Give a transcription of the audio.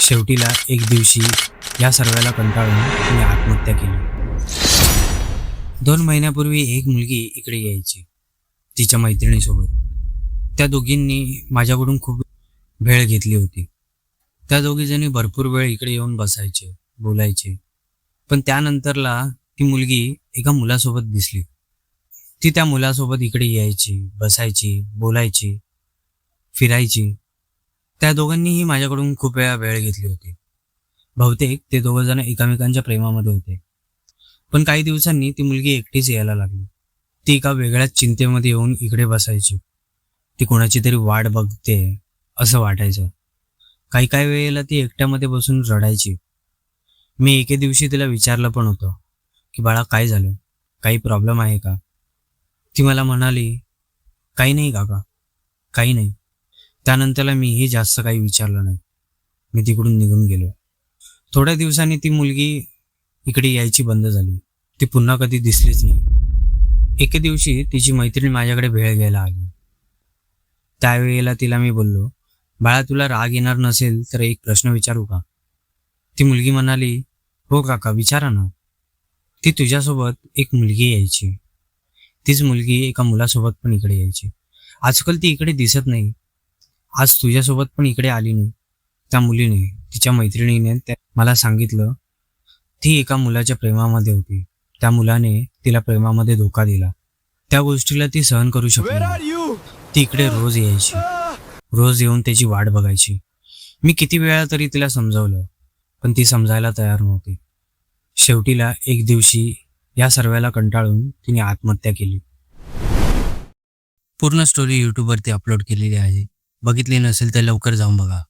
शेवटीला एक दिवशी या सर्वाला कंटाळून तिने आत्महत्या केली। 2 महिन्यापूर्वी एक मुलगी इकडे यायची तिच्या मैत्रिणीसोबत। त्या दोघींनी माझ्याकडून खूप भेळ घेतली होती। त्या दोघीजणी भरपूर वेळ इकडे येऊन बसायचे, बोलायचे। पण त्यानंतरला ती मुलगी एका मुलासोबत दिसली। ती त्या मुलासोबत इकडे यायची, बसायची, बोलायची, फिरायची। त्या दोघांनीही माझ्याकडून खूप वेळा वेळ घेतली होती। बहुतेक ते दोघंजण एकमेकांच्या प्रेमामध्ये होते। पण काही दिवसांनी ती मुलगी एकटीच यायला लागली। ती एका वेगळ्याच चिंतेमध्ये येऊन इकडे बसायची। ती कोणाची तरी वाट बघते असं वाटायचं। काही काही वेळेला ती एकट्यामध्ये बसून रडायची। मी एके दिवशी तिला विचारलं पण होतं की बाळा काय झालं, काही प्रॉब्लेम आहे का? ती मला म्हणाली, काही नाही काका, काही नाही। त्यानंतरला मीही जास्त काही विचारलं नाही। मी तिकडून निघून गेलो। थोड्या दिवसांनी ती मुलगी इकडे यायची बंद झाली। ती पुन्हा कधी दिसलीच नाही। एके दिवशी तिची मैत्रीण माझ्याकडे भेळ घ्यायला आली। त्यावेळेला तिला मी बोललो, बाळा तुला राग येणार नसेल तर एक प्रश्न विचारू का? ती मुलगी म्हणाली, हो काका विचारा ना। ती तुझ्यासोबत एक मुलगी यायची, तीच मुलगी एका मुलासोबत पण इकडे यायची। आजकाल ती इकडे दिसत नाही। आज तुझ्यासोबत पण इकडे आली नाही। त्या मुलीने, तिच्या मैत्रिणीने मला सांगितलं ती एका मुलाच्या प्रेमामध्ये होती। त्या मुलाने तिला प्रेमामध्ये धोका दिला। त्या गोष्टीला ती सहन करू शकली नाही। ती इकडे रोज यायची, रोज येऊन त्याची वाट बघायची। मी किती वेळा तरी तिला समजावलं, पण ती समजायला तयार नव्हती। शेवटीला एक दिवशी या सर्वाला कंटाळून तिने आत्महत्या केली। पूर्ण स्टोरी यूट्यूबवरती अपलोड केलेली आहे। बघितली नसेल तर लवकर जाऊन बघा।